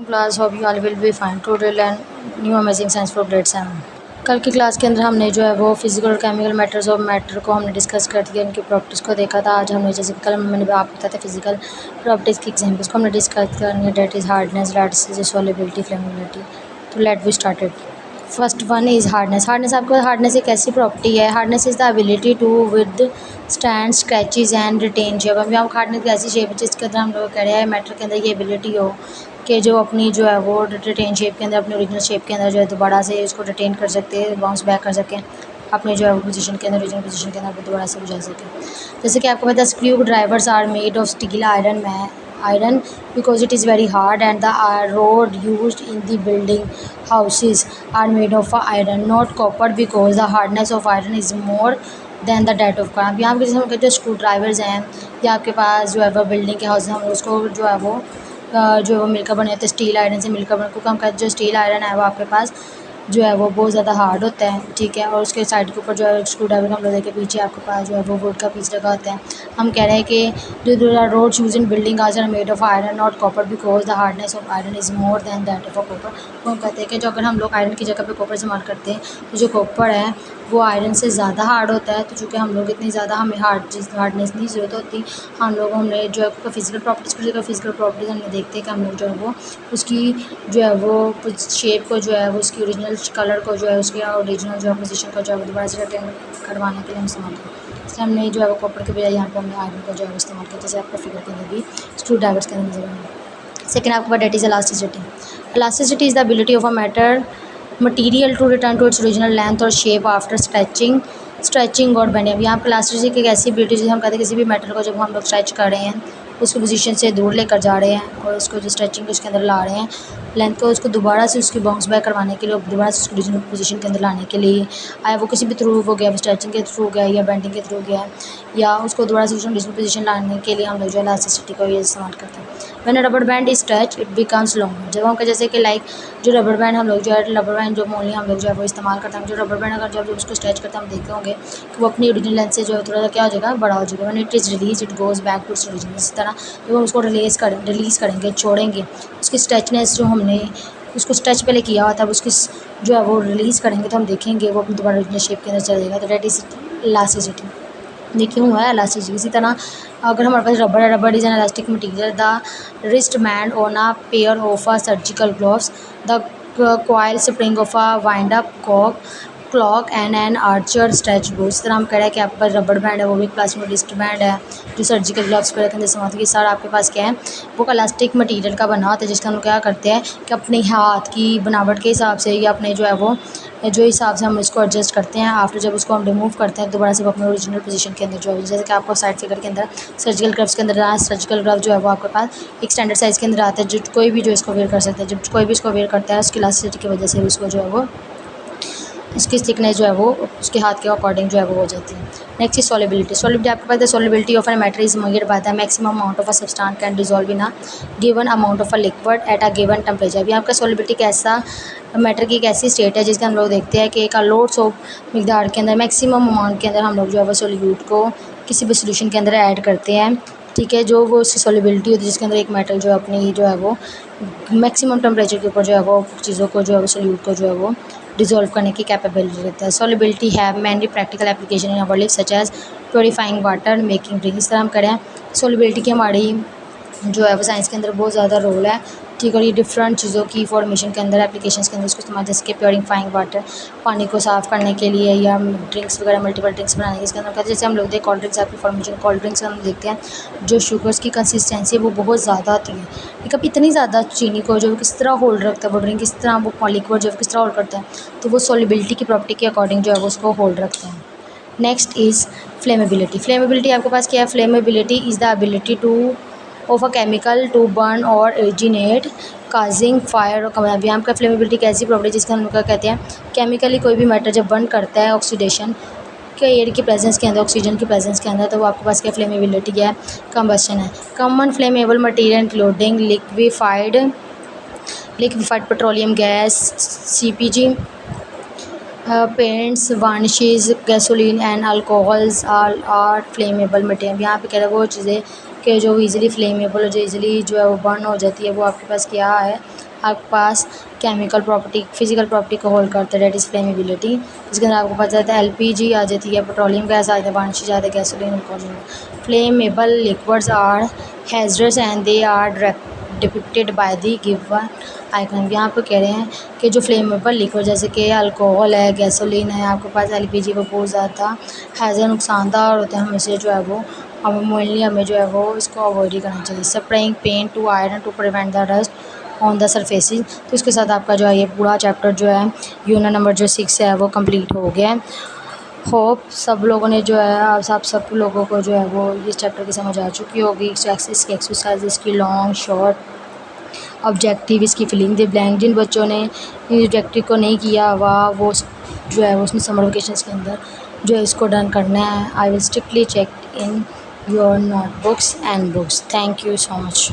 Class hope you all will be fine to learn new amazing science for grade 7। कल की class के अंदर हमने जो है वो फिजिकल और केमिकल मैटर्स और मैटर को हमने डिस्कस कर दिया, इनकी प्रॉपर्टीज़ को देखा था। आज हमने जैसे कल मैंने आपको बताया था फिजिकल प्रॉपर्टीज़ की एग्जाम्पल्स को हमने डिस्कस करनी है। That is hardness, that solubility, flammability. तो let we started. First one is hardness. Hardness एक ऐसी प्रॉपर्टी है, hardness is the ability to withstand scratches and retain shape. अभी हम हार्डनेस की ऐसी शेप है जिसके अंदर हम लोग कह रहे हैं मैटर के अंदर ये एबिलिटी हो कि जो अपनी जो है वो रिटेन शेप के अंदर, अपने ओरिजिनल शेप के अंदर जो है दोबारा से उसको रिटेन कर सकते हैं, बाउंस बैक कर सकें अपने जो है वो पोजीशन के अंदर, ओरिजिनल पोजीशन के अंदर दोबारा से जा सकें। जैसे कि आपको पता है screwdrivers are made of steel iron because it is very hard, and the rod used in the building houses are made of iron, not copper, because the hardness of iron is more than the that of copper। यहाँ पे जैसे हम कहते हैं screw drivers हैं या आपके पास जो है वो बिल्डिंग के हाउस हम उसको जो है वो मिलकर बने होते हैं, स्टील आयरन से मिलकर बने, क्योंकि हम कहते हैं जो स्टील आयरन है वो आपके पास जो है वो बहुत ज़्यादा हार्ड होता है, ठीक है। और उसके साइड के ऊपर जो है स्क्रू ड्राइवर हम लोग के पीछे आपके पास जो है वो वुड का पीस लगा होता है। हम कह रहे हैं कि जो rods use in building are made of iron not copper because the hardness of iron is more than that of copper. तो हम कहते हैं कि जो अगर हम लोग आयरन की जगह पे कॉपर इस्तेमाल करते हैं तो जो कॉपर है वो आयरन से ज़्यादा हार्ड होता है। तो चूँकि हम लोग इतनी ज़्यादा हमें हार्डनेस नहीं ज़रूरत होती, हम लोग हमने जो है फिजिकल प्रॉपर्टीज़ हमने देखते हैं कि हम लोग जो है वो उसकी जो है वो शेप को जो है वो उसकी ओरिजिनल कलर को जो है उसके ओरिजिनल जो है पोजीशन को जो है दोबारा से रिटर्न करवाने के लिए हम इस्तेमाल करें। इसलिए हमने जो है वो कॉपर के बजाय यहाँ पर हमने आयरन का जो है इस्तेमाल किया, जैसे आपको फिगर के अंदर भी स्क्रू ड्राइवर्स के अंदर नजर आएंगे। सेकेंड आपको that is elasticity. Elasticity is the ability of a material to return to its original length और शेप आफ्टर स्ट्रेचिंग और बेंडिंग। यहाँ पर इलास्टिसिटी एक ऐसी एबिलिटी जिसे हम कहते हैं किसी भी मेटल को जब हम लोग स्ट्रेच कर रहे हैं उसको पोजीशन से दूर लेकर जा रहे हैं और उसको जो स्ट्रेचिंग उसके अंदर ला रहे हैं लेंथ को, उसको दोबारा से उसकी बाउंस बैक करवाने के लिए और दोबारा से उसको ओरिजिनल पोजीशन के अंदर लाने के लिए, आया वो किसी भी थ्रू हो गया, स्ट्रेचिंग के थ्रू गया या बेंडिंग के थ्रू गया, या उसको दोबारा से ओरिजिनल पोजीशन लाने के लिए हम लोग जो इलास्टिसिटी का ये इस्तेमाल करते हैं। When a rubber band is stretch it becomes long. जब हम जैसे कि लाइक जो रबर बैंड हम लोग जो है रबर बैंड जो मोनली हम लोग जो है वो इस्तेमाल करते हैं, जो रबर बैंड अगर जब उसको स्ट्रेच करते हैं हम देखते होंगे कि वो अपनी ओरिजिनल लेंथ से जो है थोड़ा सा क्या हो जाएगा, बड़ा हो जाएगा। When it is release it goes back to its original. इस तरह जब हम उसको रिलीज़ करेंगे, छोड़ेंगे, उसकी स्ट्रेचनेस जो हमने उसको स्ट्रेच पहले किया हुआ था उसकी जो है वो रिलीज़ करेंगे तो हम देखेंगे वो अपनी दोबारा ओरिजिनल शेप के अंदर चला जाएगा। तो दैट इज़ इलास्टिसिटी। ये क्यों हुआ है इलास्टिसिटी। इसी तरह अगर हमारे पास rubber is an elastic material, the wrist band on a pair of a surgical gloves, the coil spring of a wind up clock and an archer stretch bow. इस तरह हम कह रहे हैं कि आपके पास रबर बैंड है, वो भी प्लास्टिक रिस्ट बैंड है जो सर्जिकल ग्लव्स पर रखने से होती है। सारा आपके पास क्या है वो इलास्टिक मटीरियल का बना होता है, जिसका हम क्या करते हैं कि अपने हाथ की बनावट के हिसाब से या अपने जो है वो जो हिसाब से हम इसको एडजस्ट करते हैं। आफ्टर जब उसको हम रिमूव करते हैं दोबारा से अपने ओरिजिनल पोजीशन के अंदर जो है, जैसे कि आपको साइड फिगर के अंदर सर्जिकल ग्लव्स के अंदर सर्जिकल ग्लव जो है वो आपके पास एक स्टैंडर्ड साइज़ के अंदर आता है, जो कोई भी जो इसको वेयर कर सकता है। जब कोई भी इसको वेयर करता है उसकी इलास्टिसिटी की वजह से उसको जो है वो उसकी थिकनेस जो है वो उसके हाथ के अकॉर्डिंग जो है वो हो जाती है। नेक्स्ट इज सॉलिबिलिटी आपके पास solubility of an matter is measured by the maximum amount of a substance can dissolve in a given amount of a liquid at a given temperature. अभी आपका सॉलिबिलिटी कैसा मैटर की एक ऐसी state है जिसके हम लोग देखते हैं कि एक लोड्स ऑफ मिकदार के अंदर मैक्सिमम अमाउंट के अंदर हम लोग जो है वो सोल्यूट को किसी भी सोल्यूशन के अंदर ऐड करते हैं, ठीक है। जो वो उसकी सॉलिबिलिटी होती है जिसके अंदर एक मेटल जो अपनी जो है वो मैक्सिमम टेम्परेचर के ऊपर जो है वो चीज़ों को जो है वो सोल्यूट को जो है वो डिसॉल्व करने की कैपेबिलिटी रहता है। Solubility have many practical application in our life such as purifying water, making drink. इस तरह हम करें सॉलिबिलिटी की हमारी जो है वो साइंस के अंदर बहुत ज़्यादा रोल है, ठीक है। और ये डिफरेंट चीज़ों की फॉर्मेशन के अंदर एप्लीकेशंस के अंदर इसको इस्तेमाल, जैसे कि प्योरीफाइंग वाटर पानी को साफ़ करने के लिए या ड्रिंक्स वगैरह मल्टीपल ड्रिंक्स बनाने के इसके अंदर कहते हैं। जैसे हम लोग देखते कोल्ड ड्रिंक्स आपकी फॉर्मेशन, कोल्ड ड्रिंक्स हम देखते हैं जो शुगर्स की कंसिस्टेंसी है वो बहुत ज़्यादा होती है, ठीक है। इतनी ज़्यादा चीनी को जो किस तरह होल्ड रखता है वो ड्रिंक, किस तरह वो लिक्विड जो किस तरह होल्ड करता है, तो वो सॉलिबिलिटी की प्रॉपर्टी के अकॉर्डिंग जो है वो उसको होल्ड रखता है। नेक्स्ट इज़ फ्लेमेबिलिटी आपके पास क्या है। Flammability is the ability to of a chemical to burn और ओरिजिनेट काजिंग फायर और यहाँ पर फ्लेमेबिलिटी की ऐसी प्रॉपर्टी जिसका हम लोग कहते हैं केमिकली कोई भी मैटर जब बर्न करता है ऑक्सीडेशन के एयर की प्रेजेंस के अंदर, ऑक्सीजन की प्रेजेंस के अंदर, तो वो आपके पास क्या फ्लेमेबिलिटी है, कंबस्शन है। Common flammable material including liquified petroleum gas, CPG, paints, varnishes, gasoline and alcohols are flammable material. यहाँ पे कह रहे हैं वो चीज़ें कि जो इजीली फ्लेमेबल जो इजीली जो है वो बर्न हो जाती है वो आपके पास क्या है, आपके पास केमिकल प्रॉपर्टी, फिजिकल प्रॉपर्टी को होल्ड करते हैं, डेट इज़ फ्लेमेबिलिटी। इसके अंदर आपको पता चलता है एलपीजी आ जाती है, पेट्रोलियम गैस आ जाता है, वाणिज्यिक जाता है, gasoline. Flammable liquids are hazardous and they are depicted by the given icon. यहाँ पे कह रहे हैं कि जो फ्लेमेबल लिक्विड जैसे कि अल्कोहल है, गैसोलीन है, आपके पास एलपीजी, वो बहुत ज़्यादा हैज़र नुकसानदार होते हैं, हमें से जो है वो हमें जो है वो इसको अवॉइड ही करना चाहिए। Spraying paint to iron to prevent the dust on the surfaces. तो इसके साथ आपका जो है ये पूरा चैप्टर जो है यूनिट नंबर जो 6 है वो कंप्लीट हो गया है। होप सब लोगों ने जो है आप सब लोगों को जो है वो इस चैप्टर की समझ आ चुकी होगी। इसकी एक्सरसाइज, इसकी लॉन्ग शॉर्ट ऑब्जेक्टिव, इसकी फिलिंग द ब्लैंक। जिन बच्चों ने ऑब्जेक्टिव को नहीं किया हुआ वो जो है वो उसमें समर वेकेशन के अंदर जो है इसको डन करना है। I will strictly check in your notebooks and books. Thank you so much.